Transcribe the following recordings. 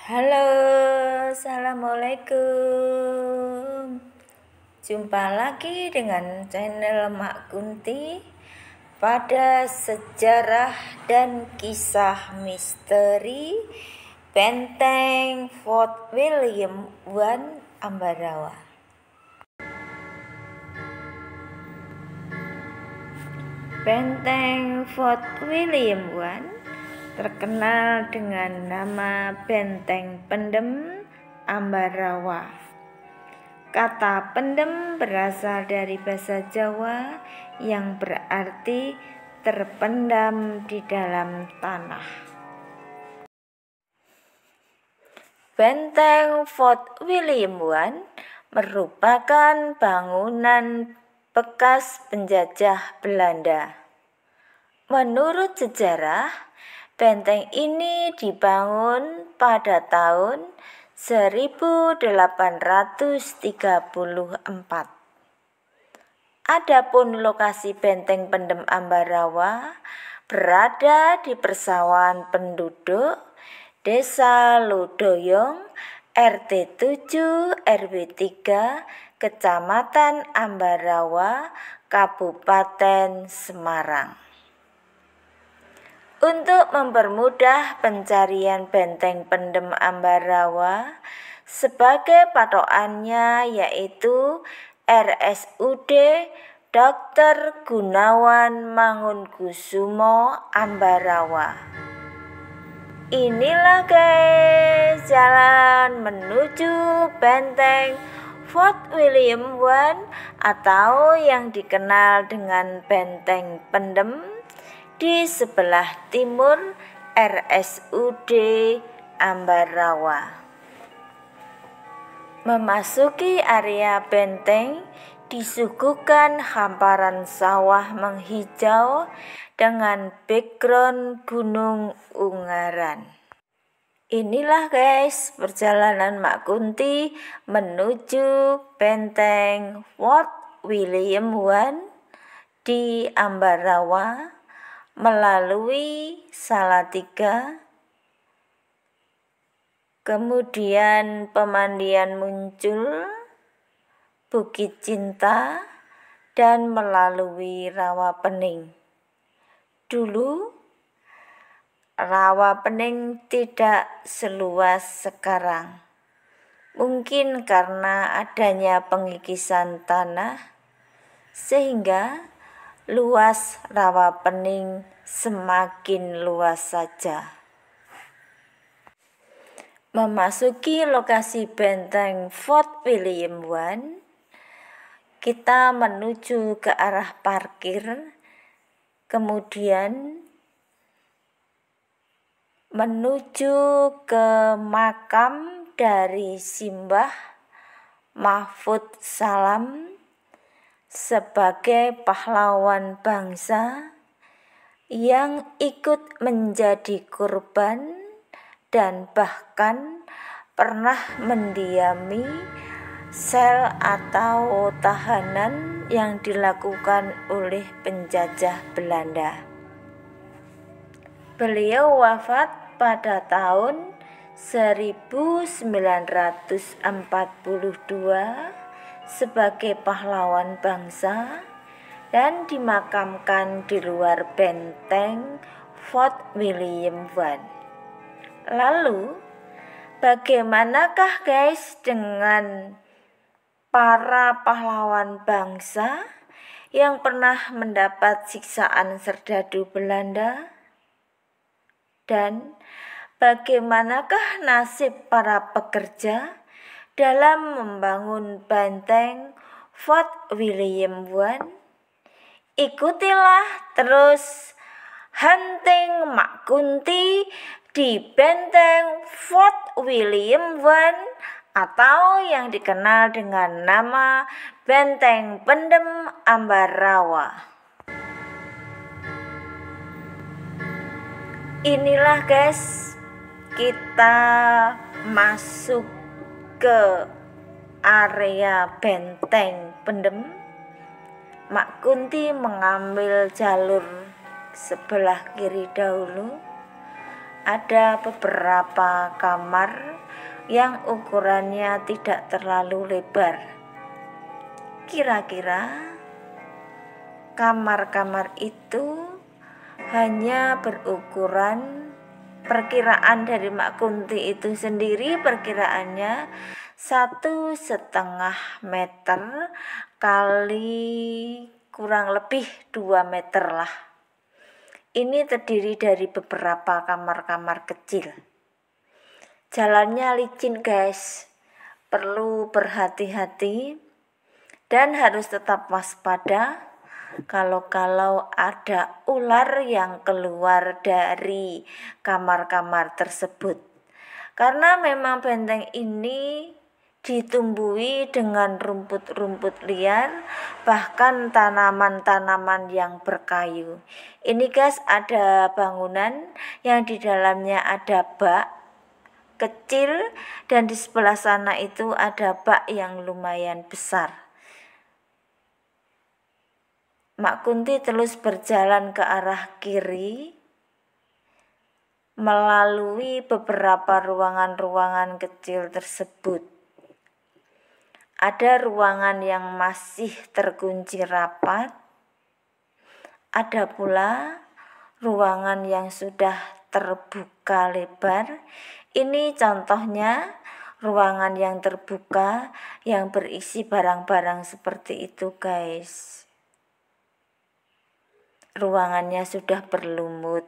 Halo, assalamualaikum. Jumpa lagi dengan channel Mak Kunti pada sejarah dan kisah misteri Benteng Fort William I Ambarawa. Benteng Fort William I terkenal dengan nama Benteng Pendem Ambarawa. Kata pendem berasal dari bahasa Jawa yang berarti terpendam di dalam tanah. Benteng Fort William I merupakan bangunan bekas penjajah Belanda. Menurut sejarah, benteng ini dibangun pada tahun 1834. Adapun lokasi Benteng Pendem Ambarawa berada di persawahan penduduk Desa Lodoyong, RT 7 RW 3, Kecamatan Ambarawa, Kabupaten Semarang. Untuk mempermudah pencarian Benteng Pendem Ambarawa, sebagai patokannya yaitu RSUD Dr. Gunawan Mangunkusumo Ambarawa. Inilah guys jalan menuju Benteng Fort William I atau yang dikenal dengan Benteng Pendem di sebelah timur RSUD Ambarawa. Memasuki area benteng disuguhkan hamparan sawah menghijau dengan background Gunung Ungaran. Inilah guys perjalanan Mak Kunti menuju Benteng Fort William I di Ambarawa melalui Salatiga, kemudian Pemandian Muncul, Bukit Cinta, dan melalui Rawapening. Dulu Rawapening tidak seluas sekarang, mungkin karena adanya pengikisan tanah sehingga luas Rawapening semakin luas saja. Memasuki lokasi Benteng Fort William I, kita menuju ke arah parkir, kemudian menuju ke makam dari Simbah Mahfud Salam sebagai pahlawan bangsa yang ikut menjadi korban dan bahkan pernah mendiami sel atau tahanan yang dilakukan oleh penjajah Belanda. Beliau wafat pada tahun 1942 sebagai pahlawan bangsa dan dimakamkan di luar benteng Fort William I. Lalu, bagaimanakah guys dengan para pahlawan bangsa yang pernah mendapat siksaan serdadu Belanda? Dan bagaimanakah nasib para pekerja dalam membangun Benteng Fort William I? Ikutilah terus hunting Mak Kunti di Benteng Fort William I atau yang dikenal dengan nama Benteng Pendem Ambarawa. Inilah guys, kita masuk ke area Benteng Pendem. Mak Kunti mengambil jalur sebelah kiri dahulu, ada beberapa kamar yang ukurannya tidak terlalu lebar. Kira-kira kamar-kamar itu hanya berukuran, perkiraan dari Mak Kunti itu sendiri perkiraannya 1,5 meter kali kurang lebih 2 meter lah. Ini terdiri dari beberapa kamar-kamar kecil. Jalannya licin guys, perlu berhati-hati dan harus tetap waspada kalau ada ular yang keluar dari kamar-kamar tersebut. Karena memang benteng ini ditumbuhi dengan rumput-rumput liar, bahkan tanaman-tanaman yang berkayu. Ini guys, ada bangunan yang di dalamnya ada bak kecil dan di sebelah sana itu ada bak yang lumayan besar. Mak Kunti terus berjalan ke arah kiri melalui beberapa ruangan-ruangan kecil tersebut. Ada ruangan yang masih terkunci rapat, ada pula ruangan yang sudah terbuka lebar. Ini contohnya ruangan yang terbuka yang berisi barang-barang seperti itu guys. Ruangannya sudah berlumut.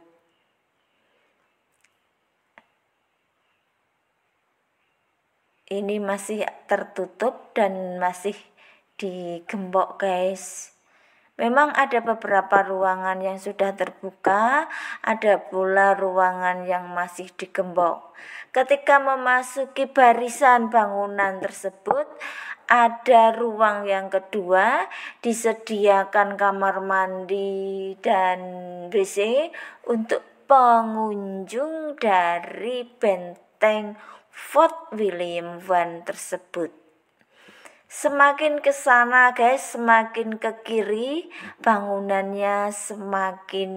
Ini masih tertutup dan masih digembok guys. Memang ada beberapa ruangan yang sudah terbuka, ada pula ruangan yang masih digembok. Ketika memasuki barisan bangunan tersebut, ada ruang yang kedua, disediakan kamar mandi dan WC untuk pengunjung dari benteng Fort William I tersebut. Semakin ke sana guys, semakin ke kiri bangunannya semakin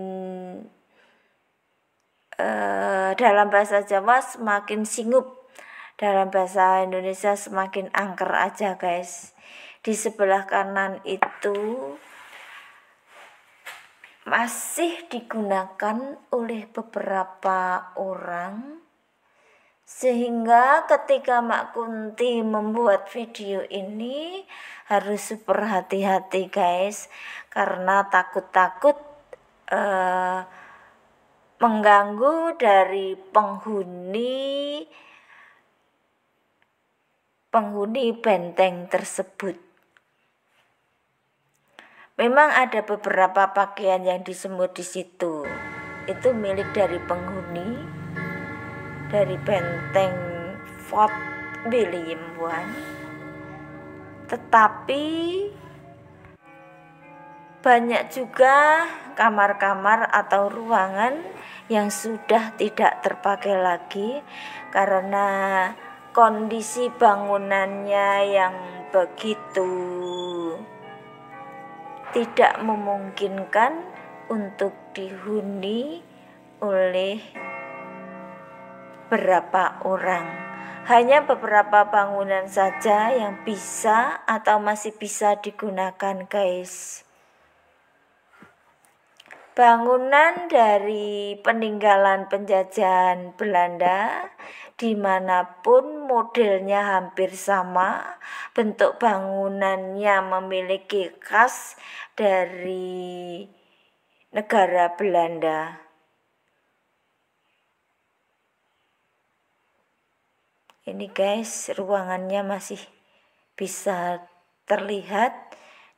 dalam bahasa Jawa semakin singup, dalam bahasa Indonesia semakin angker aja guys. Di sebelah kanan itu masih digunakan oleh beberapa orang, sehingga ketika Mak Kunti membuat video ini harus super hati-hati guys, karena takut-takut mengganggu dari penghuni benteng tersebut. Memang ada beberapa pakaian yang disemut di situ. Itu milik dari penghuni dari benteng Fort William I. Tetapi banyak juga kamar-kamar atau ruangan yang sudah tidak terpakai lagi karena kondisi bangunannya yang begitu tidak memungkinkan untuk dihuni oleh berapa orang. Hanya beberapa bangunan saja yang bisa atau masih bisa digunakan guys. Bangunan dari peninggalan penjajahan Belanda, dimanapun modelnya hampir sama, bentuk bangunannya memiliki khas dari negara Belanda. Ini guys, ruangannya masih bisa terlihat,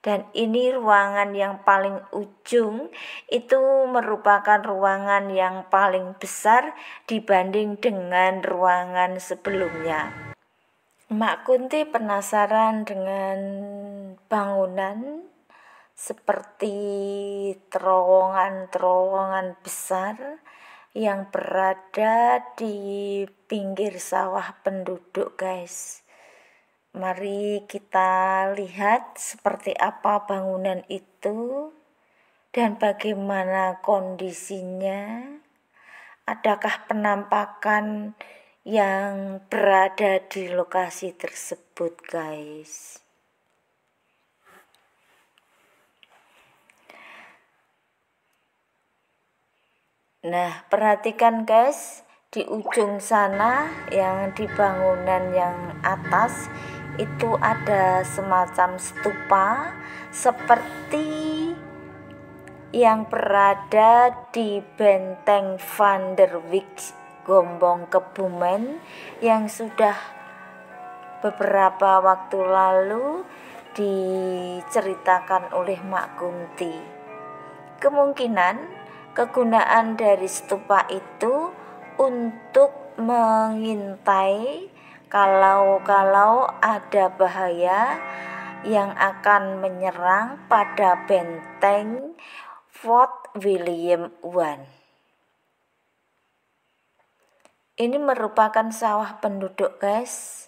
dan ini ruangan yang paling ujung itu merupakan ruangan yang paling besar dibanding dengan ruangan sebelumnya. Mak Kunti penasaran dengan bangunan seperti terowongan-terowongan besar yang berada di pinggir sawah penduduk guys. Mari kita lihat seperti apa bangunan itu dan bagaimana kondisinya. adakah penampakan yang berada di lokasi tersebut, guys? Nah, perhatikan guys, di ujung sana yang di bangunan yang atas itu ada semacam stupa seperti yang berada di Benteng Van der Wijk Gombong Kebumen yang sudah beberapa waktu lalu diceritakan oleh Mak Kunti. Kemungkinan kegunaan dari stupa itu untuk mengintai kalau ada bahaya yang akan menyerang pada benteng Fort William I. Ini merupakan sawah penduduk, guys.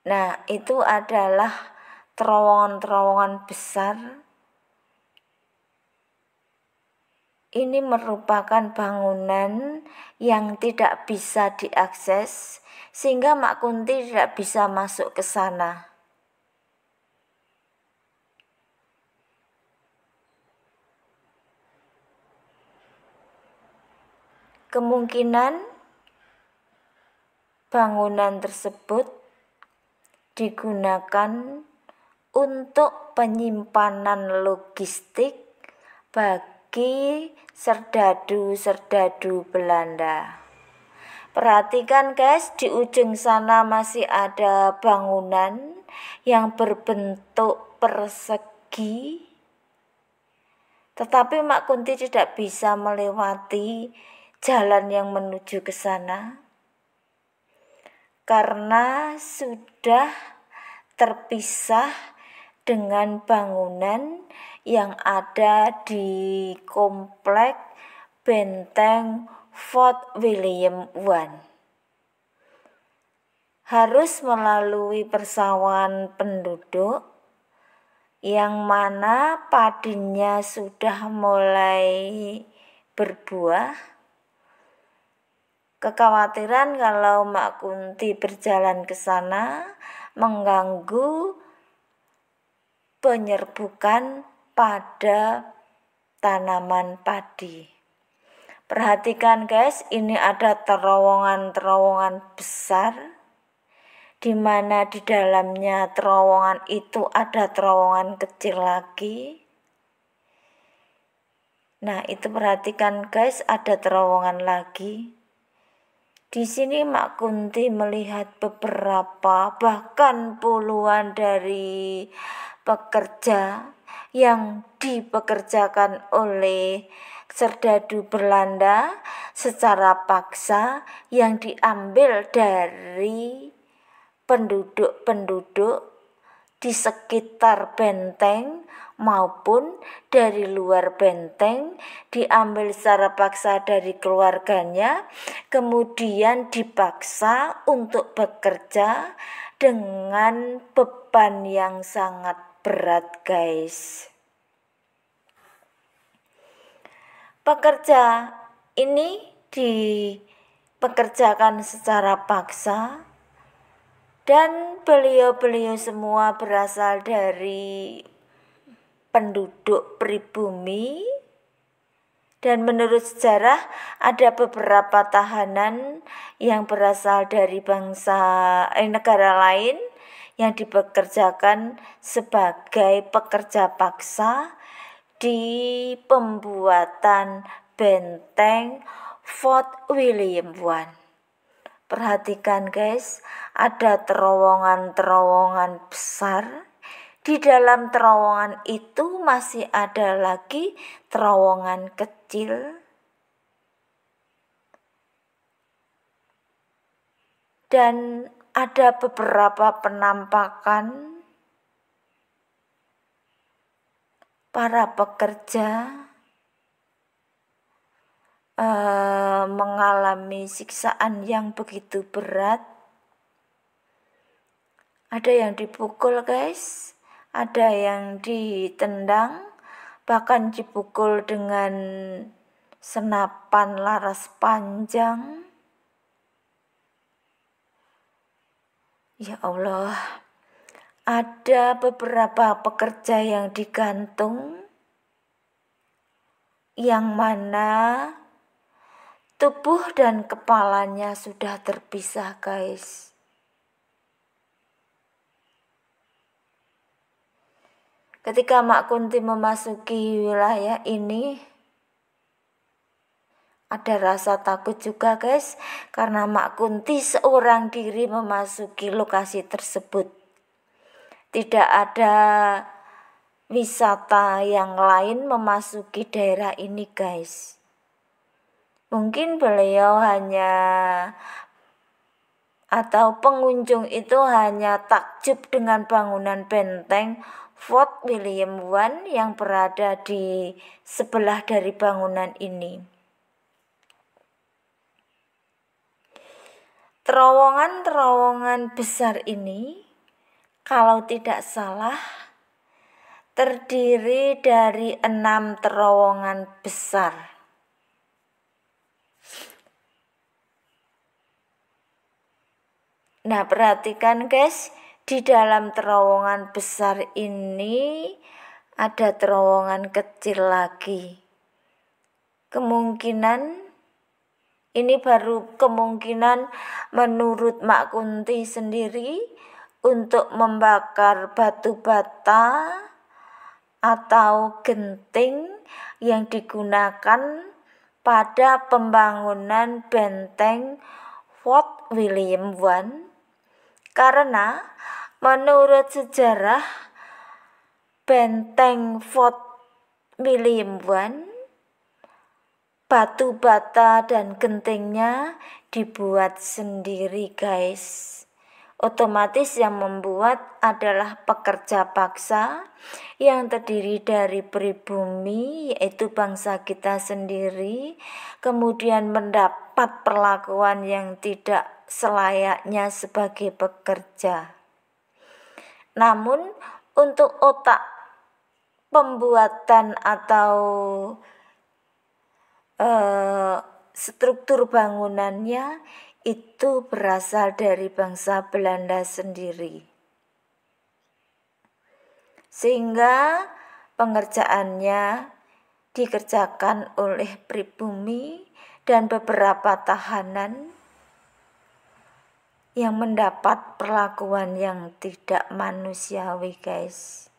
Nah, itu adalah terowongan-terowongan besar. Ini merupakan bangunan yang tidak bisa diakses, sehingga Mak Kunti tidak bisa masuk ke sana. Kemungkinan bangunan tersebut digunakan untuk penyimpanan logistik bagi serdadu-serdadu Belanda. Perhatikan guys, di ujung sana masih ada bangunan yang berbentuk persegi. Tetapi Mak Kunti tidak bisa melewati jalan yang menuju ke sana karena sudah terpisah dengan bangunan yang ada di komplek Benteng Fort William I. Harus melalui persawahan penduduk yang mana padinya sudah mulai berbuah. Kekhawatiran kalau Mak Kunti berjalan ke sana mengganggu penyerbukan pada tanaman padi. Perhatikan guys, ini ada terowongan-terowongan besar di mana di dalamnya terowongan itu ada terowongan kecil lagi. Nah, itu perhatikan guys, ada terowongan lagi. Di sini Mak Kunti melihat beberapa bahkan puluhan dari pekerja yang dipekerjakan oleh serdadu Belanda secara paksa yang diambil dari penduduk-penduduk di sekitar benteng maupun dari luar benteng, diambil secara paksa dari keluarganya, kemudian dipaksa untuk bekerja dengan beban yang sangat berat, guys. Pekerja ini dipekerjakan secara paksa dan beliau-beliau semua berasal dari penduduk pribumi, dan menurut sejarah ada beberapa tahanan yang berasal dari negara lain yang dipekerjakan sebagai pekerja paksa di pembuatan benteng Fort William I. Perhatikan guys, ada terowongan-terowongan besar. Di dalam terowongan itu masih ada lagi terowongan kecil. Dan ada beberapa penampakan para pekerja mengalami siksaan yang begitu berat. Ada yang dipukul guys, ada yang ditendang, bahkan dipukul dengan senapan laras panjang. Ya Allah, ada beberapa pekerja yang digantung, yang mana tubuh dan kepalanya sudah terpisah, guys. Ketika Mak Kunti memasuki wilayah ini, ada rasa takut juga, guys, karena Mak Kunti seorang diri memasuki lokasi tersebut. Tidak ada wisata yang lain memasuki daerah ini, guys. Mungkin beliau atau pengunjung itu hanya takjub dengan bangunan benteng Fort William I yang berada di sebelah dari bangunan ini. Terowongan-terowongan besar ini, kalau tidak salah, terdiri dari 6 terowongan besar. Nah, perhatikan, guys, di dalam terowongan besar ini ada terowongan kecil lagi. Ini baru kemungkinan menurut Mak Kunti sendiri untuk membakar batu bata atau genting yang digunakan pada pembangunan benteng Fort William I, karena menurut sejarah benteng Fort William I, batu bata dan gentingnya dibuat sendiri, guys. Otomatis yang membuat adalah pekerja paksa yang terdiri dari pribumi, yaitu bangsa kita sendiri, kemudian mendapat perlakuan yang tidak selayaknya sebagai pekerja. Namun untuk otak pembuatan atau struktur bangunannya itu berasal dari bangsa Belanda sendiri, sehingga pengerjaannya dikerjakan oleh pribumi dan beberapa tahanan yang mendapat perlakuan yang tidak manusiawi, guys.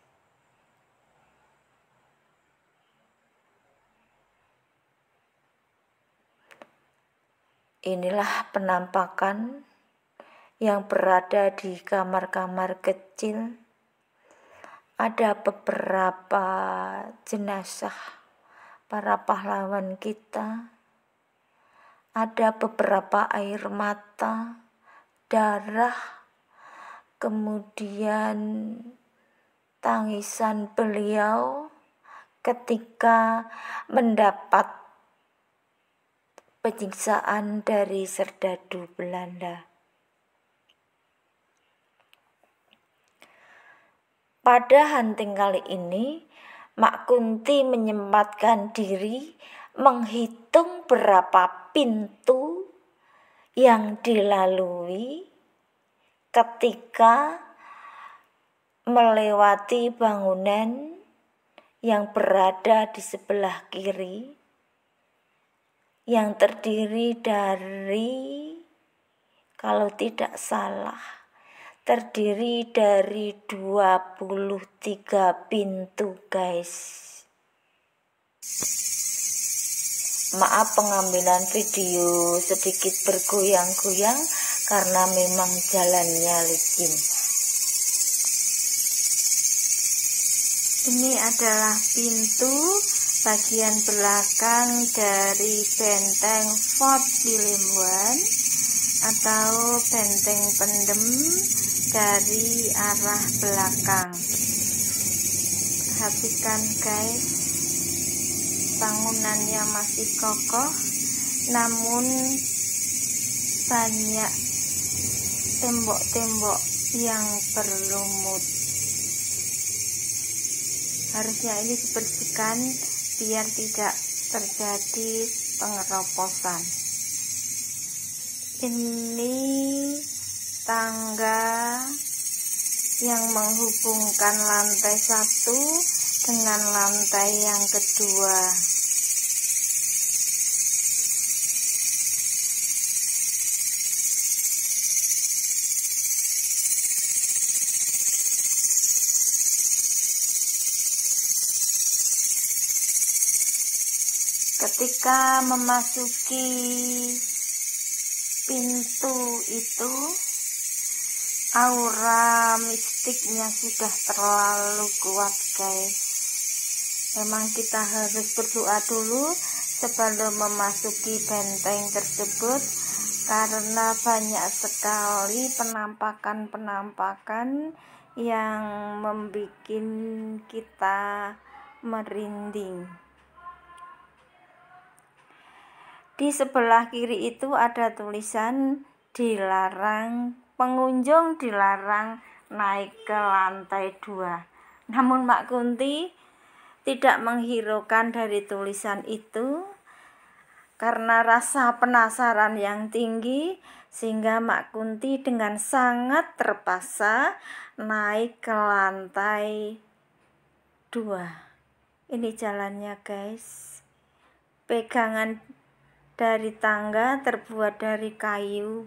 Inilah penampakan yang berada di kamar-kamar kecil. Ada beberapa jenazah para pahlawan kita. Ada beberapa air mata, darah, kemudian tangisan beliau ketika mendapat penyiksaan dari serdadu Belanda. Pada hunting kali ini, Mak Kunti menyempatkan diri menghitung berapa pintu yang dilalui ketika melewati bangunan yang berada di sebelah kiri, yang terdiri dari, kalau tidak salah, terdiri dari 23 pintu, guys. Maaf pengambilan video sedikit bergoyang-goyang karena memang jalannya licin. Ini adalah pintu bagian belakang dari benteng Fort William I atau benteng pendem dari arah belakang. Perhatikan, guys, bangunannya masih kokoh, namun banyak tembok-tembok yang berlumut. Harusnya ini dibersihkan biar tidak terjadi pengeroposan. Ini tangga yang menghubungkan lantai 1 dengan lantai yang kedua. Ketika memasuki pintu itu, aura mistiknya sudah terlalu kuat, guys. Memang kita harus berdoa dulu sebelum memasuki benteng tersebut, karena banyak sekali penampakan-penampakan yang membuat kita merinding. Di sebelah kiri itu ada tulisan pengunjung dilarang naik ke lantai 2. Namun Mak Kunti tidak menghiraukan dari tulisan itu karena rasa penasaran yang tinggi, sehingga Mak Kunti dengan sangat terpaksa naik ke lantai 2. Ini jalannya, guys. Pegangan dari tangga terbuat dari kayu.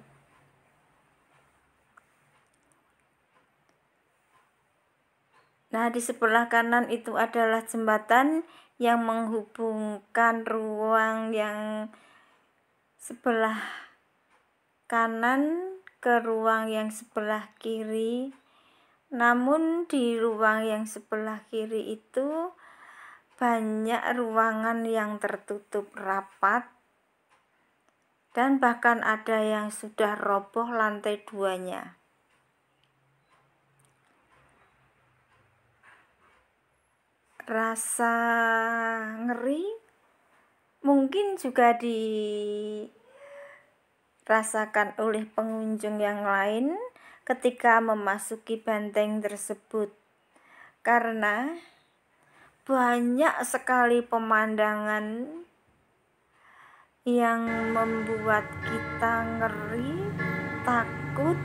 Nah, di sebelah kanan itu adalah jembatan yang menghubungkan ruang yang sebelah kanan ke ruang yang sebelah kiri. Namun di ruang yang sebelah kiri itu banyak ruangan yang tertutup rapat, dan bahkan ada yang sudah roboh lantai 2-nya. Rasa ngeri mungkin juga dirasakan oleh pengunjung yang lain ketika memasuki benteng tersebut, karena banyak sekali pemandangan yang membuat kita ngeri, takut,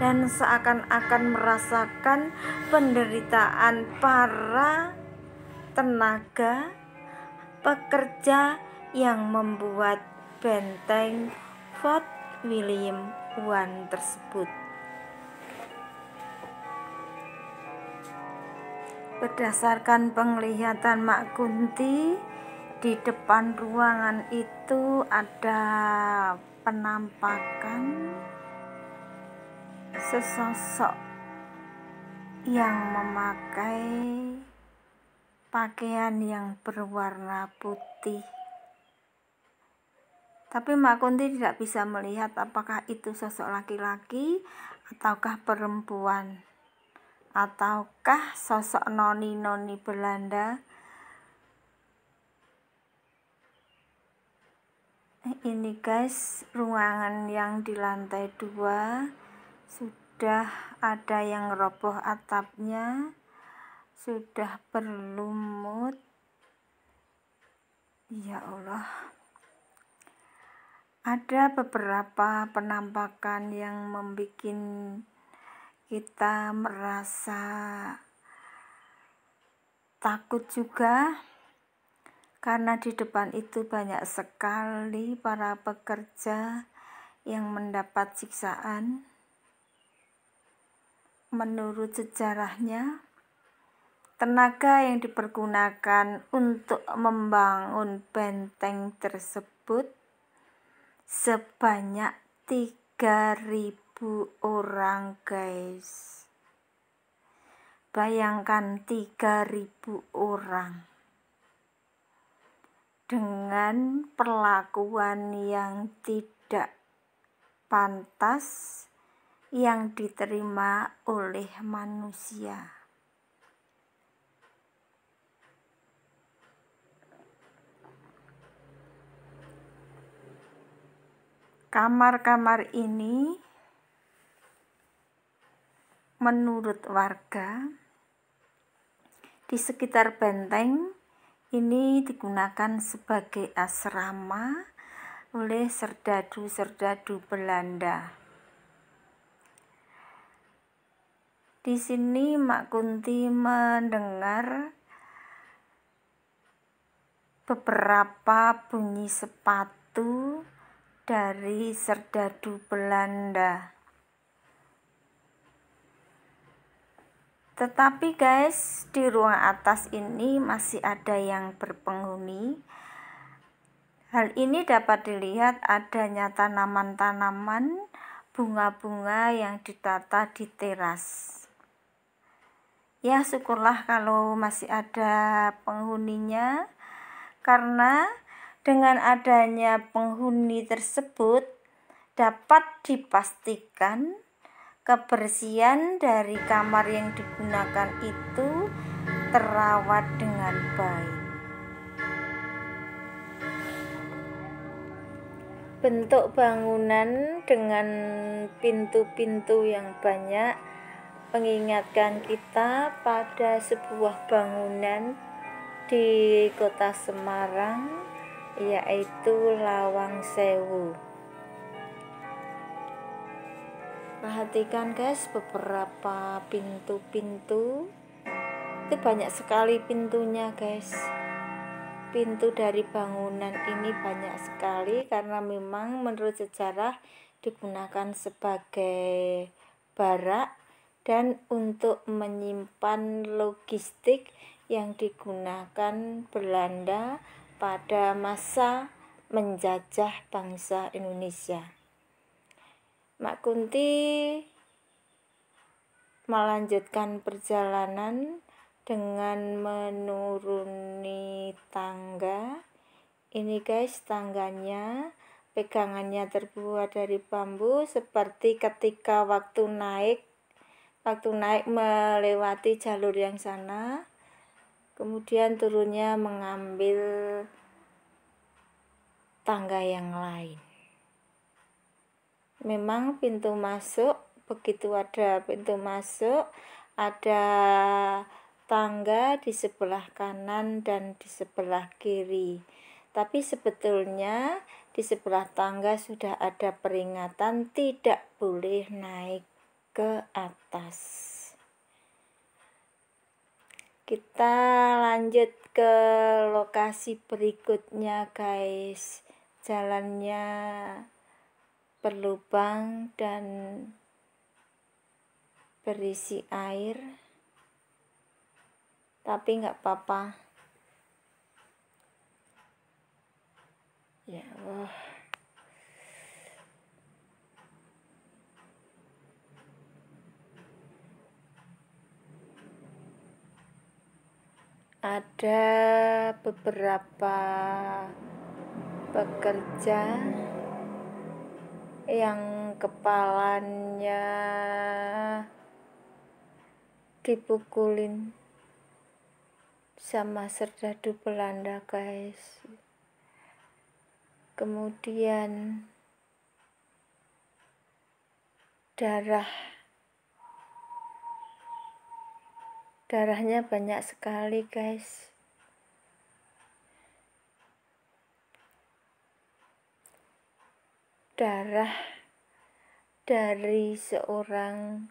dan seakan-akan merasakan penderitaan para tenaga pekerja yang membuat benteng Fort William I tersebut. Berdasarkan penglihatan Mak Kunti, di depan ruangan itu ada penampakan sesosok yang memakai pakaian yang berwarna putih. Tapi Mak Kunti tidak bisa melihat apakah itu sosok laki-laki ataukah perempuan, ataukah sosok noni-noni Belanda. Ini, guys, ruangan yang di lantai 2 sudah ada yang roboh atapnya, sudah berlumut. Ya Allah, ada beberapa penampakan yang membuat kita merasa takut juga, karena di depan itu banyak sekali para pekerja yang mendapat siksaan. Menurut sejarahnya, tenaga yang dipergunakan untuk membangun benteng tersebut sebanyak 3.000 orang, guys. Bayangkan 3.000 orang dengan perlakuan yang tidak pantas yang diterima oleh manusia. Kamar-kamar ini menurut warga di sekitar benteng Ini digunakan sebagai asrama oleh serdadu-serdadu Belanda. Di sini Mak Kunti mendengar beberapa bunyi sepatu dari serdadu Belanda. Tetapi guys, di ruang atas ini masih ada yang berpenghuni. Hal ini dapat dilihat adanya tanaman-tanaman, bunga-bunga yang ditata di teras. Ya, syukurlah kalau masih ada penghuninya, karena dengan adanya penghuni tersebut dapat dipastikan kebersihan dari kamar yang digunakan itu terawat dengan baik. Bentuk bangunan dengan pintu-pintu yang banyak mengingatkan kita pada sebuah bangunan di kota Semarang, yaitu Lawang Sewu. Perhatikan guys, beberapa pintu-pintu itu banyak sekali pintunya guys. Pintu dari bangunan ini banyak sekali karena memang menurut sejarah digunakan sebagai barak dan untuk menyimpan logistik yang digunakan Belanda pada masa menjajah bangsa Indonesia. Mak Kunti melanjutkan perjalanan dengan menuruni tangga. Ini guys tangganya, pegangannya terbuat dari bambu seperti ketika waktu naik melewati jalur yang sana, kemudian turunnya mengambil tangga yang lain. Memang pintu masuk, begitu ada pintu masuk, ada tangga di sebelah kanan dan di sebelah kiri. Tapi sebetulnya di sebelah tangga sudah ada peringatan tidak boleh naik ke atas. Kita lanjut ke lokasi berikutnya guys. Jalannya berlubang dan berisi air, tapi nggak apa-apa ya Allah. Ada beberapa pekerja yang kepalanya dipukulin sama serdadu Belanda guys. Kemudian darahnya banyak sekali guys. Darah dari seorang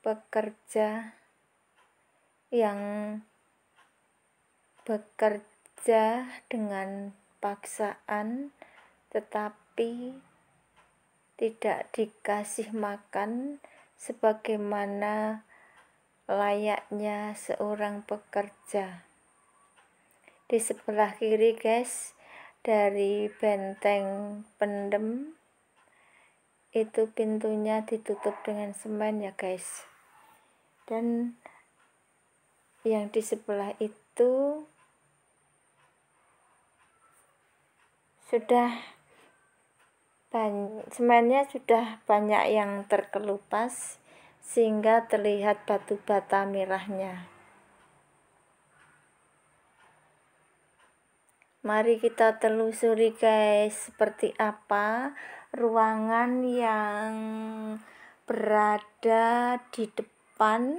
pekerja yang bekerja dengan paksaan tetapi tidak dikasih makan sebagaimana layaknya seorang pekerja. Di sebelah kiri guys, dari benteng pendem itu pintunya ditutup dengan semen ya guys, dan yang di sebelah itu semennya sudah banyak yang terkelupas sehingga terlihat batu bata merahnya. Mari kita telusuri guys, seperti apa ruangan yang berada di depan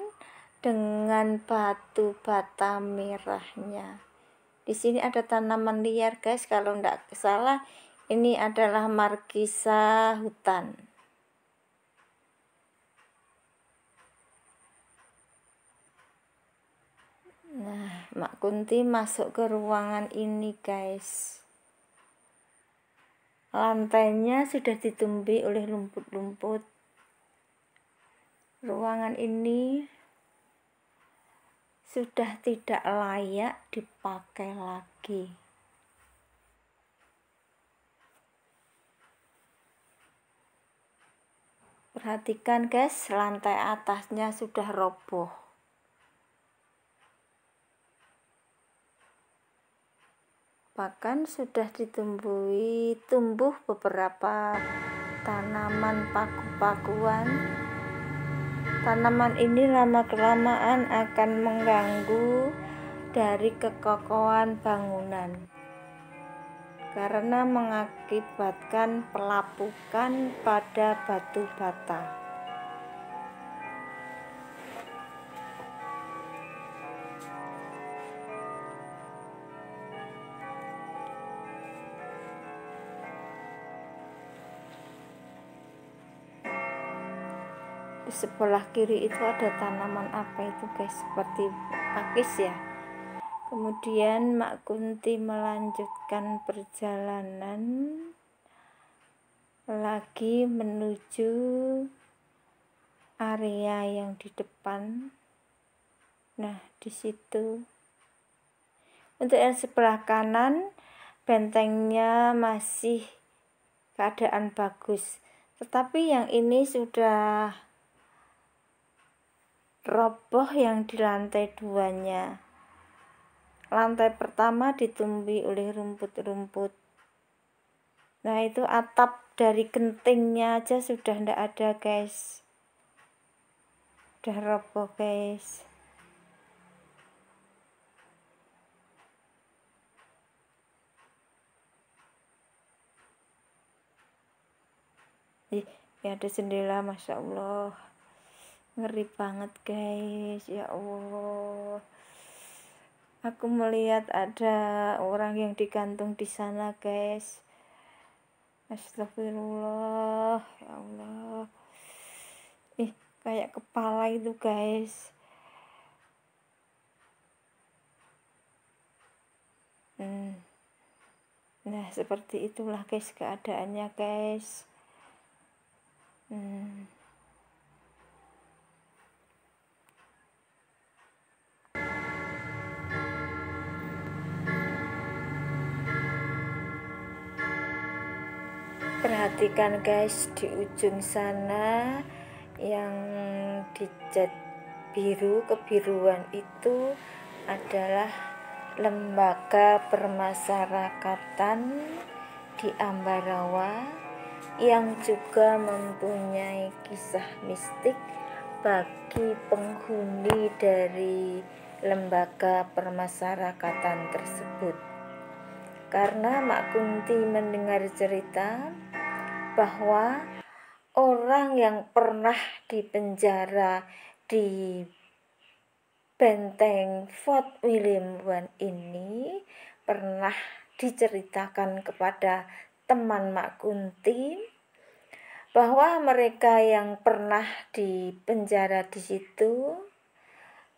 dengan batu bata merahnya. Di sini ada tanaman liar guys, kalau tidak salah ini adalah markisa hutan. Nah, Mak Kunti masuk ke ruangan ini guys. Lantainya sudah ditumbuhi oleh rumput-rumput. Ruangan ini sudah tidak layak dipakai lagi. Perhatikan guys, lantai atasnya sudah roboh. Bahkan sudah tumbuh beberapa tanaman paku-pakuan. Tanaman ini lama-kelamaan akan mengganggu dari kekokohan bangunan karena mengakibatkan pelapukan pada batu bata. Di sebelah kiri itu ada tanaman apa itu guys, seperti pakis ya. Kemudian Mak Kunti melanjutkan perjalanan lagi menuju area yang di depan. Nah, di situ. Untuk yang sebelah kanan, bentengnya masih keadaan bagus. Tetapi yang ini sudah roboh yang di lantai 2-nya. Lantai pertama ditumbuhi oleh rumput-rumput. Nah, itu atap dari gentingnya aja sudah ndak ada guys. Udah roboh guys. Ya ada jendela, Masya Allah. Ngeri banget guys, ya Allah. Aku melihat ada orang yang digantung di sana guys. Astagfirullah, ya Allah. Kayak kepala itu guys. Nah, seperti itulah guys keadaannya guys. Perhatikan guys, di ujung sana yang dicat biru kebiruan itu adalah lembaga permasyarakatan di Ambarawa yang juga mempunyai kisah mistik bagi penghuni dari lembaga permasyarakatan tersebut. Karena Mak Kunti mendengar cerita bahwa orang yang pernah dipenjara di benteng Fort William I ini pernah diceritakan kepada teman Mak Kunti bahwa mereka yang pernah dipenjara di situ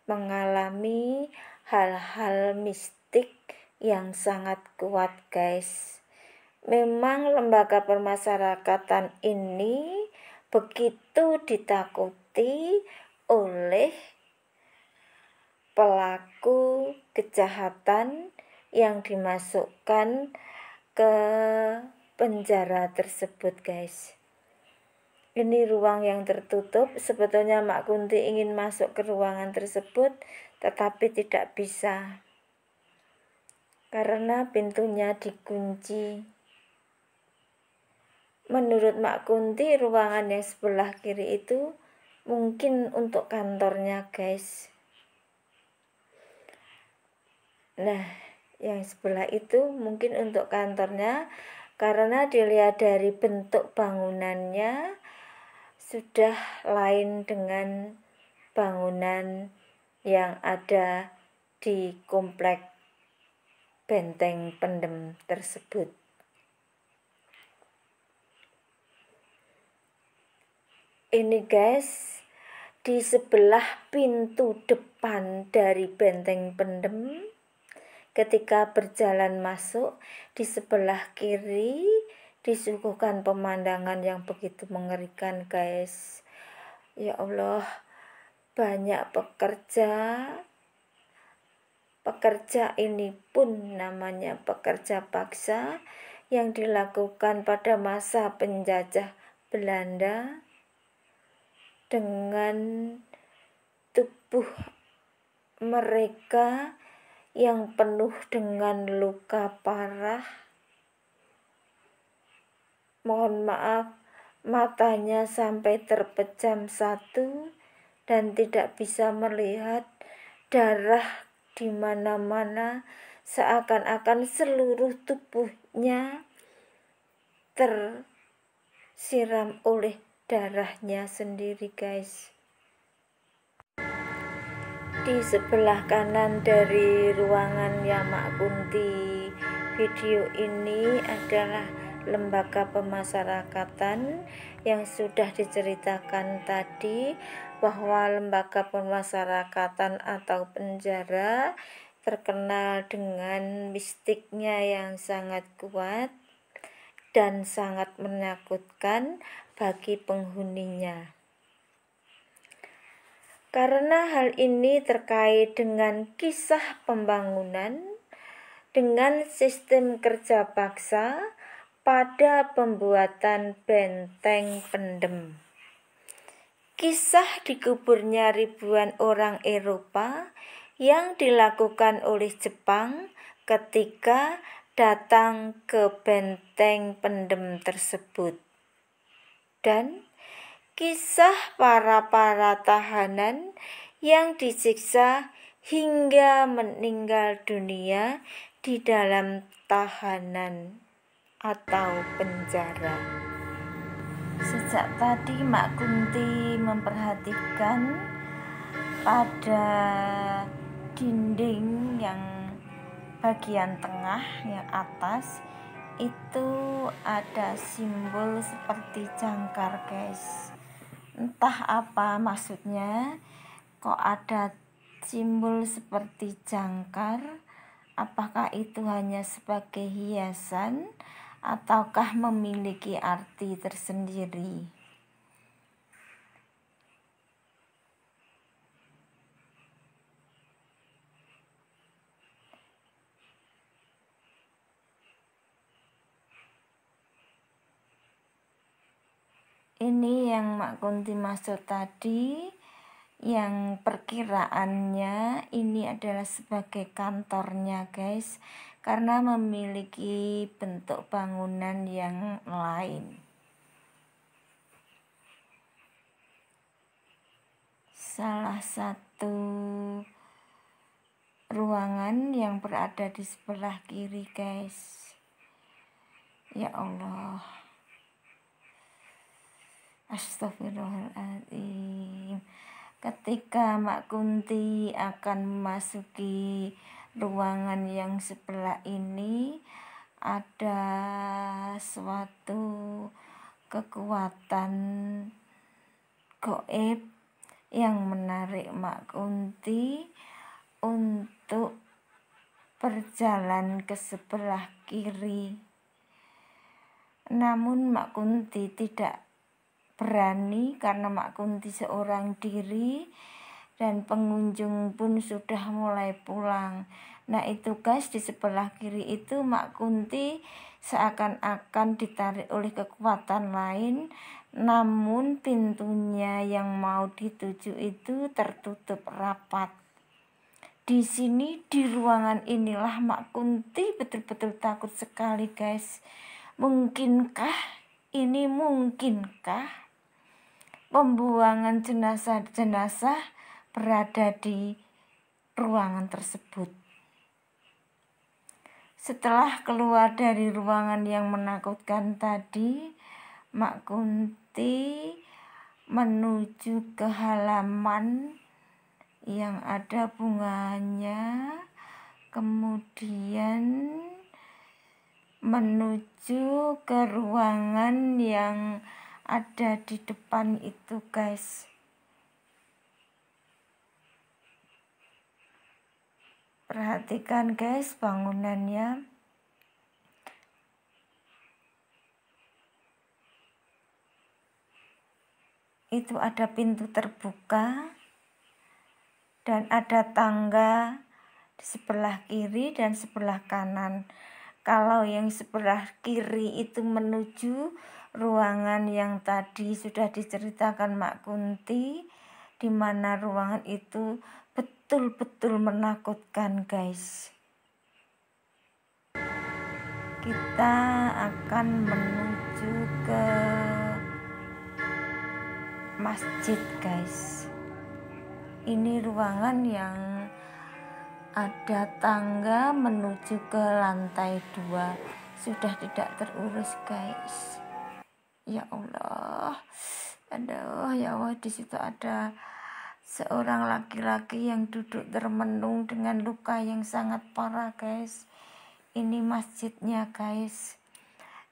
mengalami hal-hal mistik yang sangat kuat guys. Memang lembaga permasyarakatan ini begitu ditakuti oleh pelaku kejahatan yang dimasukkan ke penjara tersebut guys. Ini ruang yang tertutup. Sebetulnya Mak Kunti ingin masuk ke ruangan tersebut, tetapi tidak bisa karena pintunya dikunci. Menurut Mak Kunti, ruangan yang sebelah kiri itu mungkin untuk kantornya guys. Nah, yang sebelah itu mungkin untuk kantornya, karena dilihat dari bentuk bangunannya sudah lain dengan bangunan yang ada di komplek benteng pendem tersebut. Ini guys, di sebelah pintu depan dari benteng pendem, ketika berjalan masuk, di sebelah kiri disuguhkan pemandangan yang begitu mengerikan guys. Ya Allah, banyak pekerja ini pun namanya pekerja paksa yang dilakukan pada masa penjajah Belanda, dengan tubuh mereka yang penuh dengan luka parah. Mohon maaf, matanya sampai terpejam satu dan tidak bisa melihat, darah di mana-mana, seakan-akan seluruh tubuhnya tersiram oleh darahnya sendiri guys. Di sebelah kanan dari ruangan Mak Kunti video ini adalah lembaga pemasyarakatan yang sudah diceritakan tadi, bahwa lembaga pemasyarakatan atau penjara terkenal dengan mistiknya yang sangat kuat dan sangat menakutkan bagi penghuninya. Karena hal ini terkait dengan kisah pembangunan dengan sistem kerja paksa pada pembuatan benteng pendem. Kisah dikuburnya ribuan orang Eropa yang dilakukan oleh Jepang ketika datang ke benteng pendem tersebut. Dan kisah para tahanan yang disiksa hingga meninggal dunia di dalam tahanan atau penjara. Sejak tadi Mak Kunti memperhatikan pada dinding yang bagian tengah yang atas itu ada simbol seperti jangkar guys. Entah apa maksudnya, kok ada simbol seperti jangkar. Apakah itu hanya sebagai hiasan ataukah memiliki arti tersendiri? Ini yang Mak Kunti maksud tadi, yang perkiraannya ini adalah sebagai kantornya guys, karena memiliki bentuk bangunan yang lain. Salah satu ruangan yang berada di sebelah kiri guys. Ya Allah, astagfirullahaladzim. Ketika Mak Kunti akan memasuki ruangan yang sebelah ini, ada suatu kekuatan gaib yang menarik Mak Kunti untuk berjalan ke sebelah kiri. Namun Mak Kunti tidak berani karena Mak Kunti seorang diri dan pengunjung pun sudah mulai pulang. Nah itu guys, di sebelah kiri itu Mak Kunti seakan-akan ditarik oleh kekuatan lain, namun pintunya yang mau dituju itu tertutup rapat. Di sini, di ruangan inilah Mak Kunti betul-betul takut sekali guys. Mungkinkah pembuangan jenazah-jenazah berada di ruangan tersebut? Setelah keluar dari ruangan yang menakutkan tadi, Mak Kunti menuju ke halaman yang ada bunganya, kemudian menuju ke ruangan yang ada di depan itu, guys. Perhatikan, guys, bangunannya. Itu ada pintu terbuka dan ada tangga di sebelah kiri dan sebelah kanan. Kalau yang sebelah kiri itu menuju ruangan yang tadi sudah diceritakan Mak Kunti, di mana ruangan itu betul-betul menakutkan, guys. Kita akan menuju ke masjid, guys. Ini ruangan yang ada tangga menuju ke lantai 2. Sudah tidak terurus, guys. Ya Allah. Aduh, ya Allah, di situ ada seorang laki-laki yang duduk termenung dengan luka yang sangat parah, guys. Ini masjidnya, guys.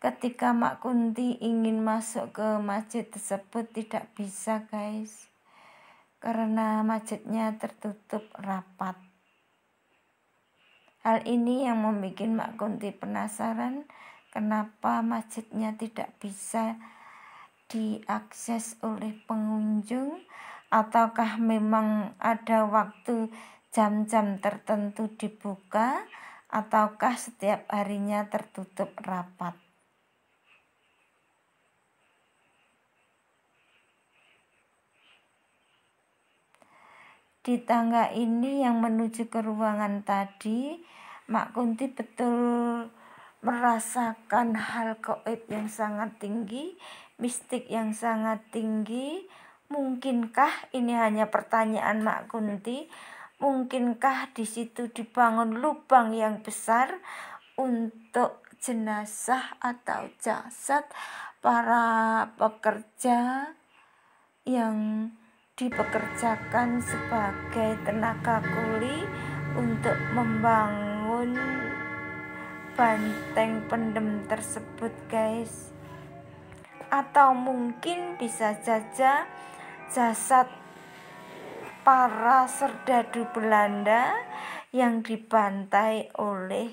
Ketika Mak Kunti ingin masuk ke masjid tersebut tidak bisa, guys. Karena masjidnya tertutup rapat. Hal ini yang membuat Mak Kunti penasaran kenapa masjidnya tidak bisa diakses oleh pengunjung, ataukah memang ada waktu jam-jam tertentu dibuka, ataukah setiap harinya tertutup rapat. Di tangga ini yang menuju ke ruangan tadi, Mak Kunti betul merasakan hal gaib yang sangat tinggi, mistik yang sangat tinggi. Mungkinkah ini hanya pertanyaan Mak Kunti? Mungkinkah di situ dibangun lubang yang besar untuk jenazah atau jasad para pekerja yang dipekerjakan sebagai tenaga kuli untuk membangun benteng pendem tersebut, guys. Atau mungkin bisa saja jasad para serdadu Belanda yang dibantai oleh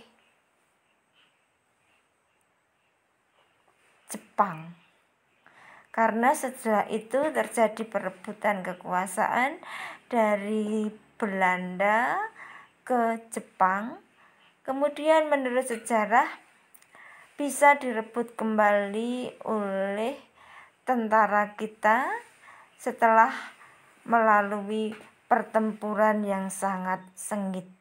Jepang. Karena setelah itu terjadi perebutan kekuasaan dari Belanda ke Jepang. Kemudian menurut sejarah bisa direbut kembali oleh tentara kita setelah melalui pertempuran yang sangat sengit.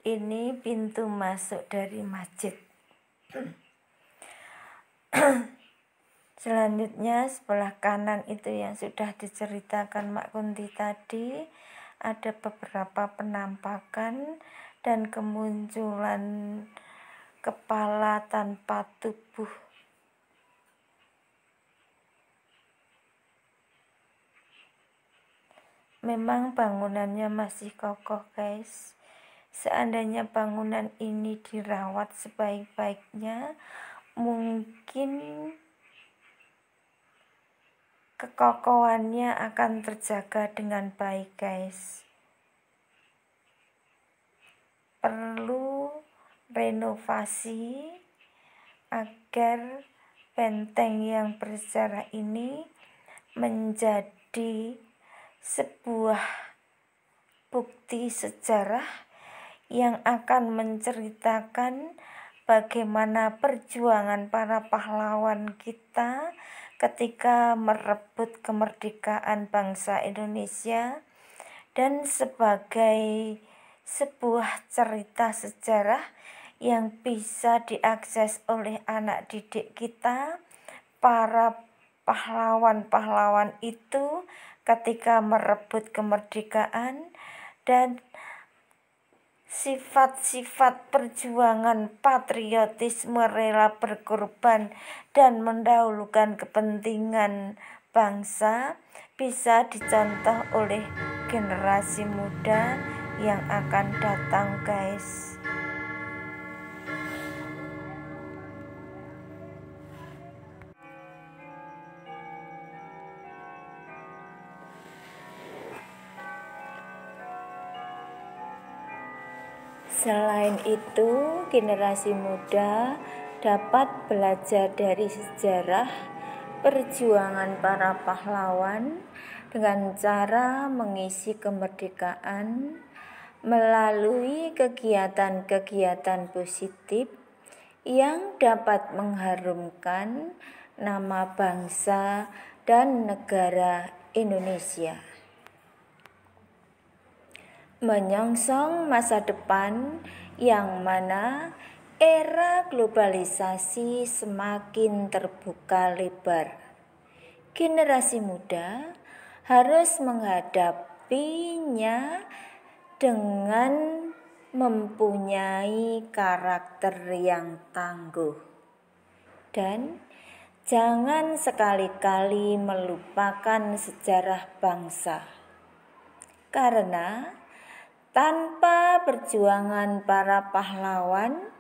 Ini pintu masuk dari masjid. Selanjutnya sebelah kanan itu yang sudah diceritakan Mak Kunti tadi, ada beberapa penampakan dan kemunculan kepala tanpa tubuh. Memang bangunannya masih kokoh, guys. Seandainya bangunan ini dirawat sebaik-baiknya, mungkin kekokohannya akan terjaga dengan baik, guys. Perlu renovasi agar benteng yang bersejarah ini menjadi sebuah bukti sejarah yang akan menceritakan bagaimana perjuangan para pahlawan kita ketika merebut kemerdekaan bangsa Indonesia, dan sebagai sebuah cerita sejarah yang bisa diakses oleh anak didik kita, para pahlawan-pahlawan itu ketika merebut kemerdekaan, dan sifat-sifat perjuangan patriotisme, rela berkorban dan mendahulukan kepentingan bangsa bisa dicontoh oleh generasi muda yang akan datang, guys. Selain itu, generasi muda dapat belajar dari sejarah perjuangan para pahlawan dengan cara mengisi kemerdekaan melalui kegiatan-kegiatan positif yang dapat mengharumkan nama bangsa dan negara Indonesia. Menyongsong masa depan yang mana era globalisasi semakin terbuka lebar, generasi muda harus menghadapinya dengan mempunyai karakter yang tangguh dan jangan sekali-kali melupakan sejarah bangsa, karena tanpa perjuangan para pahlawan,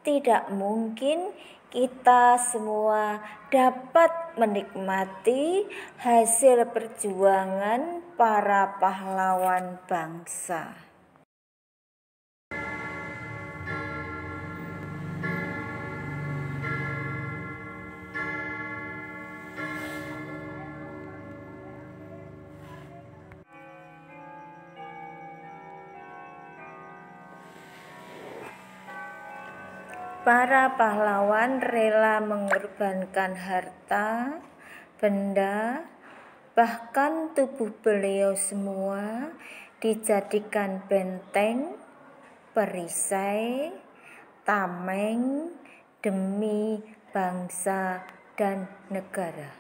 tidak mungkin kita semua dapat menikmati hasil perjuangan para pahlawan bangsa. Para pahlawan rela mengorbankan harta, benda, bahkan tubuh beliau semua dijadikan benteng, perisai, tameng demi bangsa dan negara.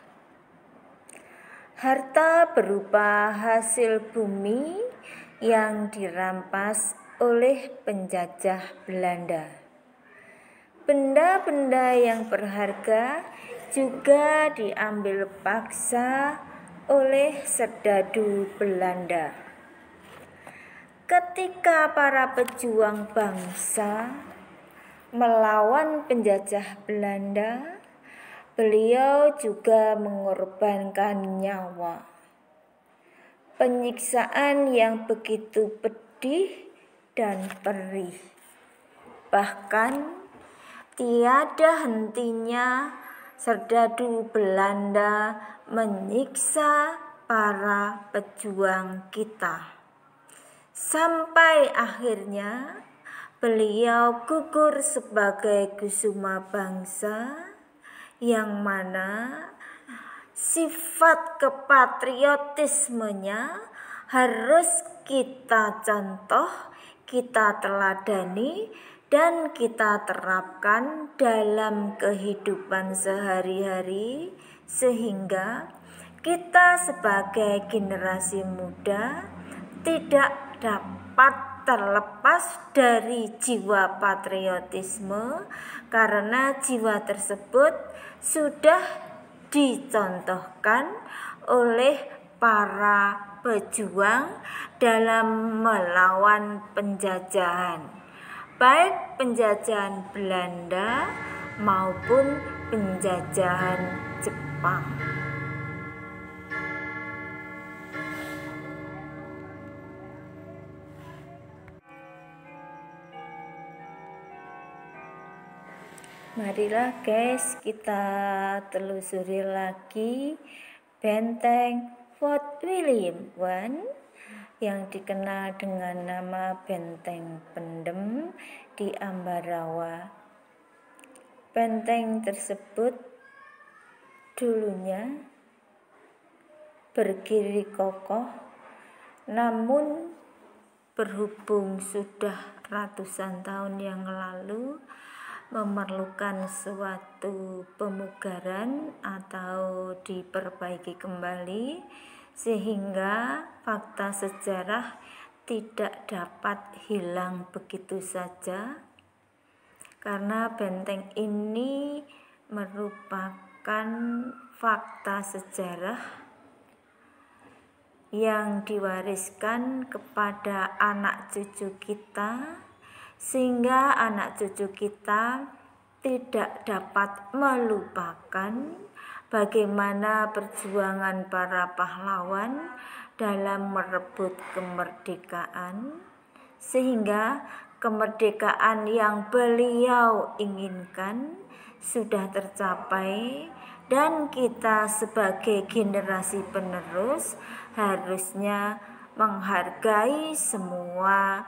Harta berupa hasil bumi yang dirampas oleh penjajah Belanda. Benda-benda yang berharga juga diambil paksa oleh serdadu Belanda. Ketika para pejuang bangsa melawan penjajah Belanda, beliau juga mengorbankan nyawa. Penyiksaan yang begitu pedih dan perih. Bahkan tiada hentinya serdadu Belanda menyiksa para pejuang kita. Sampai akhirnya beliau gugur sebagai kusuma bangsa, yang mana sifat kepatriotismenya harus kita contoh, kita teladani, dan kita terapkan dalam kehidupan sehari-hari, sehingga kita sebagai generasi muda tidak dapat terlepas dari jiwa patriotisme, karena jiwa tersebut sudah dicontohkan oleh para pejuang dalam melawan penjajahan, baik penjajahan Belanda maupun penjajahan Jepang. Marilah guys, kita telusuri lagi benteng Fort William I yang dikenal dengan nama Benteng Pendem di Ambarawa. Benteng tersebut dulunya berdiri kokoh, namun berhubung sudah ratusan tahun yang lalu memerlukan suatu pemugaran atau diperbaiki kembali, sehingga fakta sejarah tidak dapat hilang begitu saja, karena benteng ini merupakan fakta sejarah yang diwariskan kepada anak cucu kita, sehingga anak cucu kita tidak dapat melupakan bagaimana perjuangan para pahlawan dalam merebut kemerdekaan, sehingga kemerdekaan yang beliau inginkan sudah tercapai, dan kita sebagai generasi penerus harusnya menghargai semua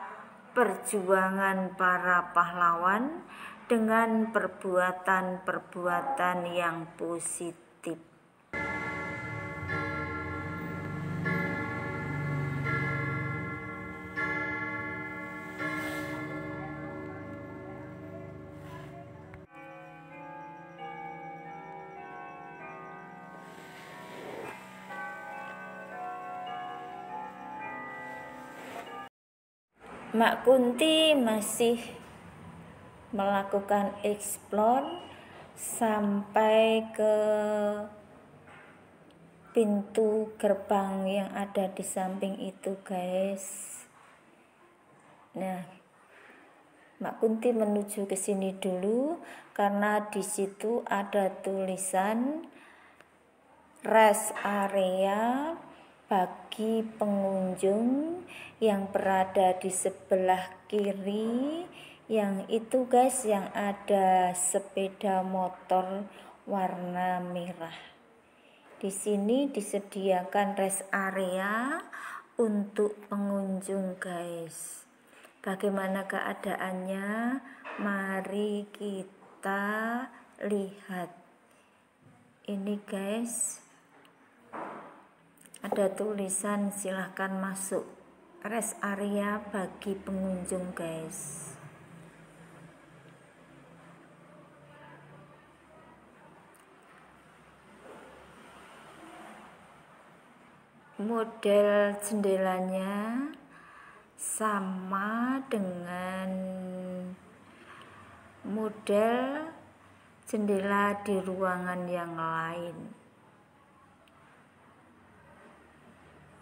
perjuangan para pahlawan dengan perbuatan-perbuatan yang positif. Mak Kunti masih melakukan eksplor sampai ke pintu gerbang yang ada di samping itu, guys. Nah, Mak Kunti menuju ke sini dulu karena di situ ada tulisan rest area bagi pengunjung yang berada di sebelah kiri, yang itu guys yang ada sepeda motor warna merah. Di sini disediakan rest area untuk pengunjung, guys. Bagaimana keadaannya? Mari kita lihat. Ini guys, ada tulisan silahkan masuk, rest area bagi pengunjung, guys. Model jendelanya sama dengan model jendela di ruangan yang lain.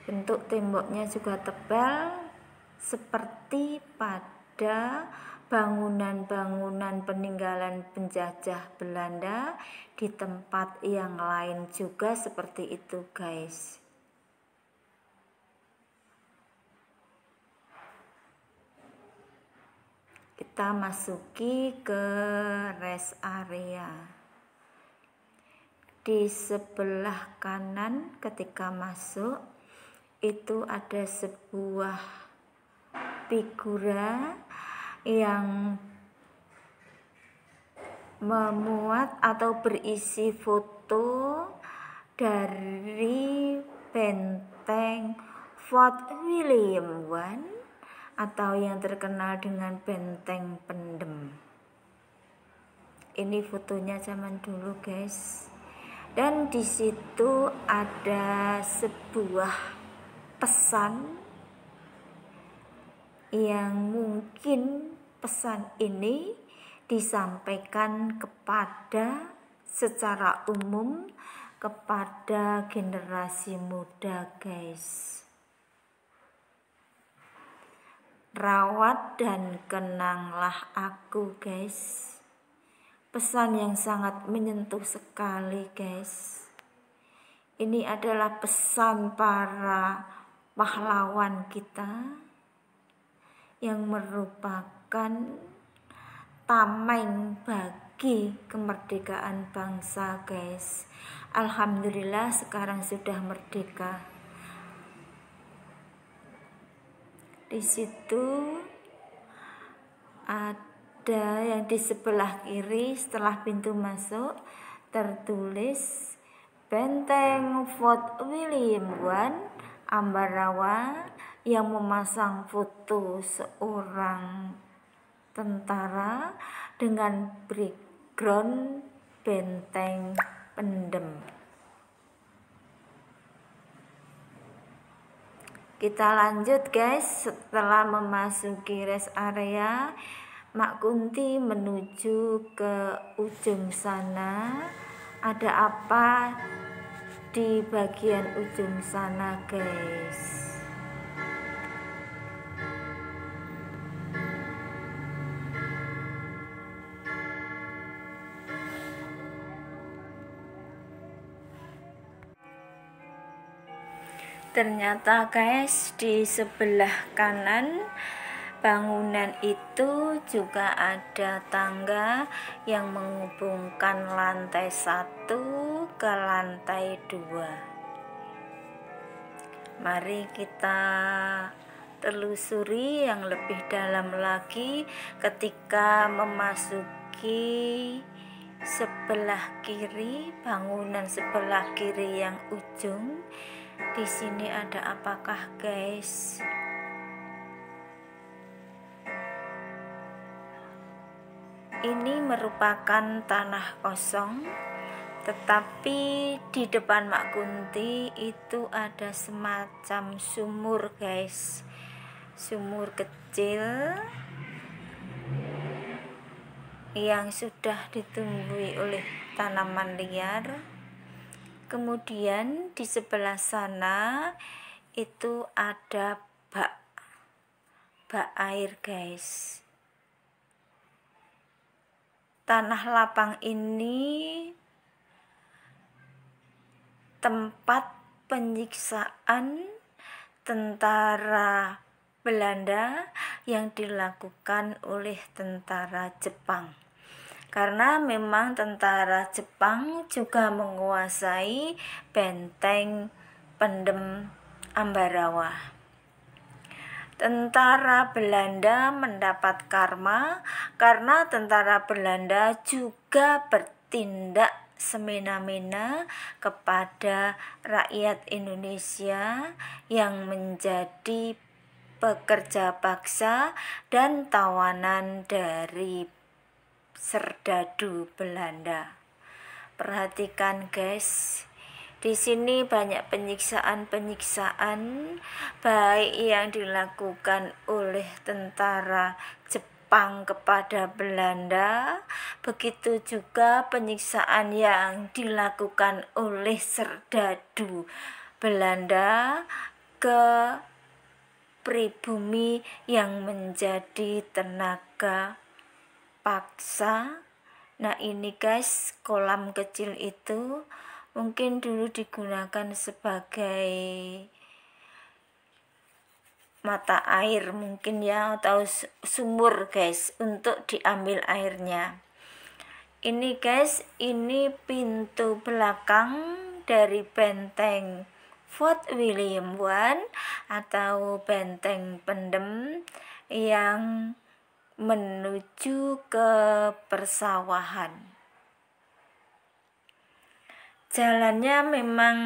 Bentuk temboknya juga tebal seperti pada bangunan-bangunan peninggalan penjajah Belanda di tempat yang lain juga seperti itu, guys. Kita masuki ke rest area. Di sebelah kanan ketika masuk itu ada sebuah figura yang memuat atau berisi foto dari benteng Fort William I atau yang terkenal dengan benteng Pendem. Ini fotonya zaman dulu, guys. Dan di situ ada sebuah pesan yang mungkin pesan ini disampaikan kepada secara umum kepada generasi muda, guys. Rawat dan kenanglah aku, guys. Pesan yang sangat menyentuh sekali, guys. Ini adalah pesan para pahlawan kita yang merupakan tameng bagi kemerdekaan bangsa, guys. Alhamdulillah sekarang sudah merdeka. Di situ ada yang di sebelah kiri setelah pintu masuk tertulis Benteng Fort William I Ambarawa, yang memasang foto seorang tentara dengan background benteng Pendem. Kita lanjut, guys. Setelah memasuki rest area, Mak Kunti menuju ke ujung sana Ada apa di bagian ujung sana, guys? Ternyata guys, di sebelah kanan bangunan itu juga ada tangga yang menghubungkan lantai 1 ke lantai 2. Mari kita telusuri yang lebih dalam lagi ketika memasuki sebelah kiri, bangunan sebelah kiri yang ujung. Di sini ada apakah, guys? Ini merupakan tanah kosong, tetapi di depan Mak Kunti itu ada semacam sumur, guys. Sumur kecil yang sudah ditumbuhi oleh tanaman liar. Kemudian di sebelah sana itu ada bak air, guys. Tanah lapang ini tempat penyiksaan tentara Belanda yang dilakukan oleh tentara Jepang. Karena memang tentara Jepang juga menguasai benteng Pendem Ambarawa. Tentara Belanda mendapat karma karena tentara Belanda juga bertindak semena-mena kepada rakyat Indonesia yang menjadi pekerja paksa dan tawanan dari serdadu Belanda. Perhatikan, guys. Di sini banyak penyiksaan baik yang dilakukan oleh tentara Jepang kepada Belanda, begitu juga penyiksaan yang dilakukan oleh serdadu Belanda ke pribumi yang menjadi tenaga paksa. Nah, ini guys, kolam kecil itu mungkin dulu digunakan sebagai mata air mungkin ya, atau sumur, guys, untuk diambil airnya. Ini guys, ini pintu belakang dari benteng Fort William I atau benteng Pendem yang menuju ke persawahan. Jalannya memang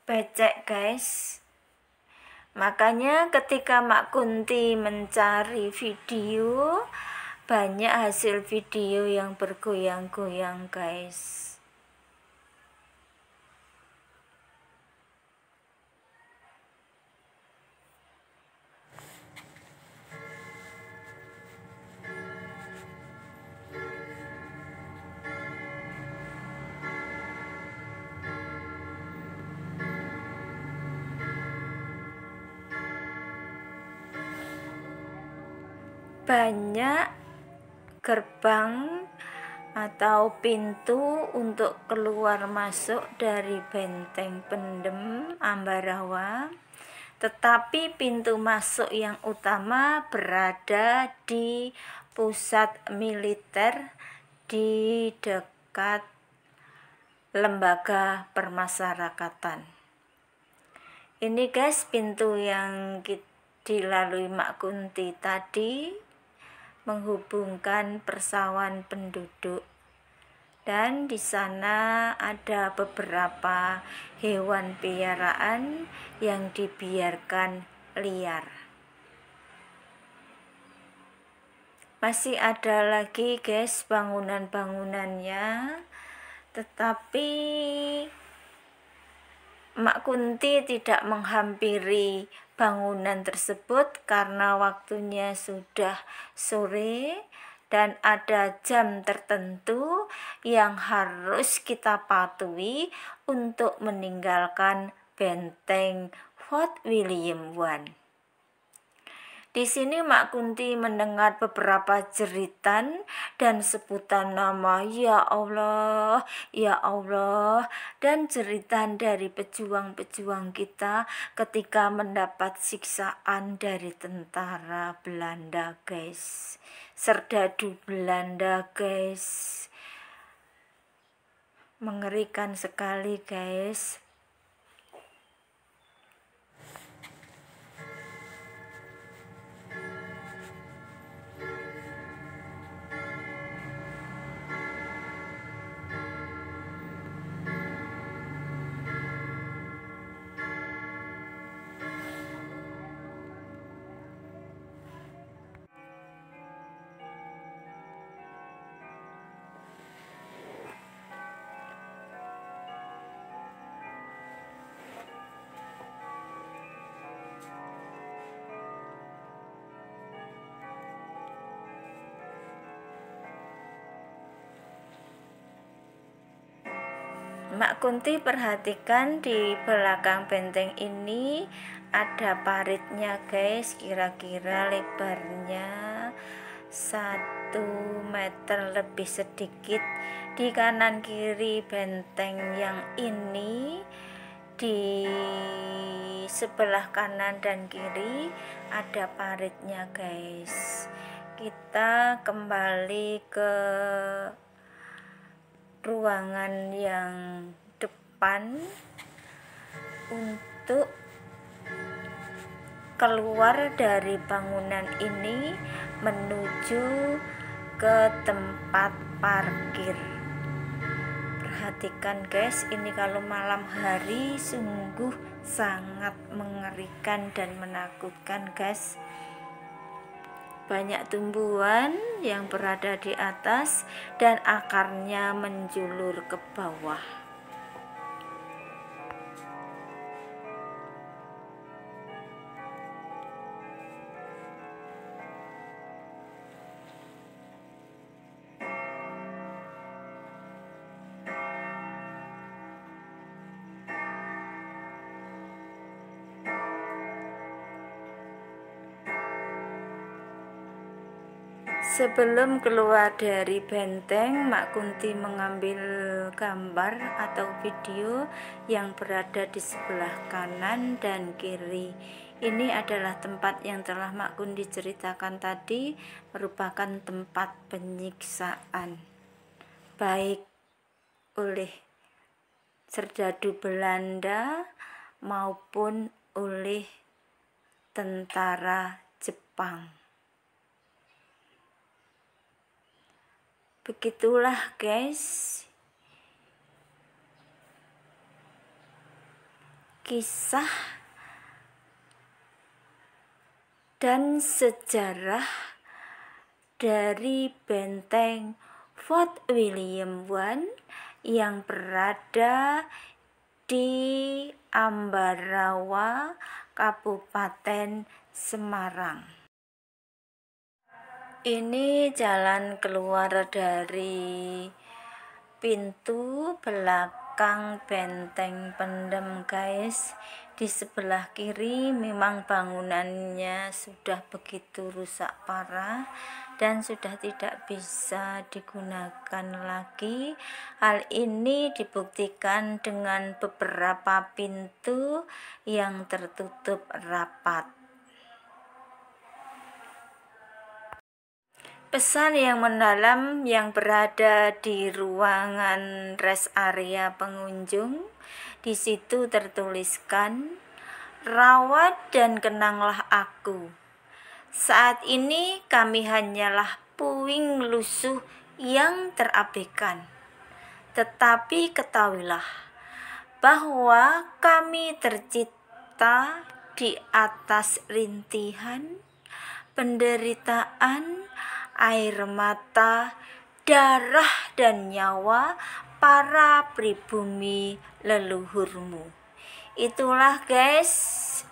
becek, guys. Makanya ketika Mak Kunti mencari video, banyak hasil video yang bergoyang-goyang, guys. Banyak gerbang atau pintu untuk keluar masuk dari benteng Pendem Ambarawa, tetapi pintu masuk yang utama berada di pusat militer di dekat lembaga permasyarakatan. Ini guys, pintu yang dilalui Mak Kunti tadi menghubungkan persawahan penduduk, dan di sana ada beberapa hewan piaraan yang dibiarkan liar. Masih ada lagi guys bangunan-bangunannya, tetapi Mak Kunti tidak menghampiri bangunan tersebut karena waktunya sudah sore dan ada jam tertentu yang harus kita patuhi untuk meninggalkan benteng Fort William I. Di sini Mak Kunti mendengar beberapa jeritan dan sebutan nama ya Allah, dan jeritan dari pejuang-pejuang kita ketika mendapat siksaan dari tentara Belanda, guys. Serdadu Belanda, guys. Mengerikan sekali, guys. Mak Kunti perhatikan di belakang benteng ini ada paritnya, guys. Kira-kira lebarnya 1 meter lebih sedikit. Di kanan kiri benteng yang ini, di sebelah kanan dan kiri ada paritnya, guys. Kita kembali ke ruangan yang depan untuk keluar dari bangunan ini menuju ke tempat parkir. Perhatikan, guys, ini kalau malam hari sungguh sangat mengerikan dan menakutkan, guys. Banyak tumbuhan yang berada di atas dan akarnya menjulur ke bawah. Sebelum keluar dari benteng, Mak Kunti mengambil gambar atau video yang berada di sebelah kanan dan kiri. Ini adalah tempat yang telah Mak Kunti ceritakan tadi, merupakan tempat penyiksaan, baik oleh serdadu Belanda maupun oleh tentara Jepang. Begitulah, guys, kisah dan sejarah dari benteng Fort William I yang berada di Ambarawa, Kabupaten Semarang. Ini jalan keluar dari pintu belakang benteng pendem, guys. Di sebelah kiri memang bangunannya sudah begitu rusak parah dan sudah tidak bisa digunakan lagi. Hal ini dibuktikan dengan beberapa pintu yang tertutup rapat. Pesan yang mendalam yang berada di ruangan rest area pengunjung. Di situ tertuliskan, "Rawat dan kenanglah aku. Saat ini kami hanyalah puing lusuh yang terabaikan. Tetapi ketahuilah bahwa kami tercipta di atas rintihan, penderitaan, air mata, darah dan nyawa para pribumi leluhurmu." Itulah, guys,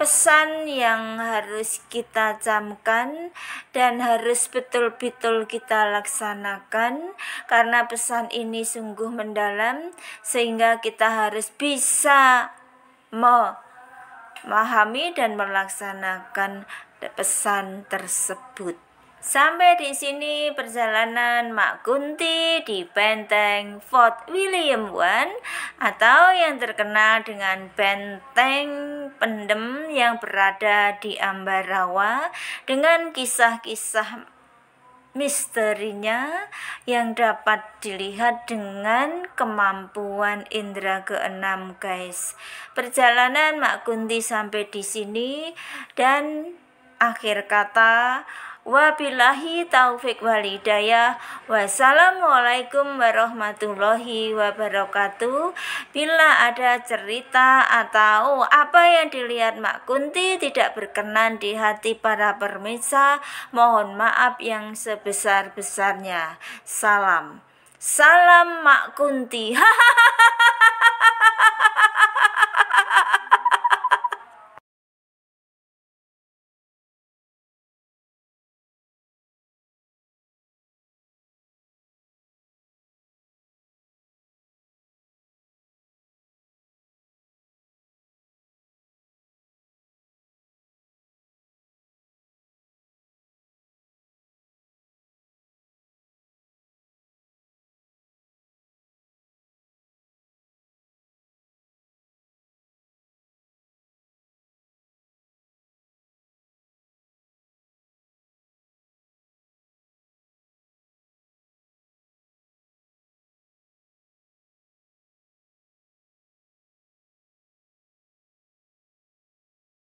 pesan yang harus kita camkan dan harus betul-betul kita laksanakan, karena pesan ini sungguh mendalam sehingga kita harus bisa memahami dan melaksanakan pesan tersebut. Sampai di sini perjalanan Mak Kunti di Benteng Fort William I, atau yang terkenal dengan Benteng Pendem yang berada di Ambarawa, dengan kisah-kisah misterinya yang dapat dilihat dengan kemampuan indera keenam, guys. Perjalanan Mak Kunti sampai di sini, dan akhir kata, wabillahi taufik wal hidayah. Wassalamualaikum warahmatullahi wabarakatuh. Bila ada cerita atau apa yang dilihat Mak Kunti tidak berkenan di hati para pemirsa, mohon maaf yang sebesar-besarnya. Salam Mak Kunti.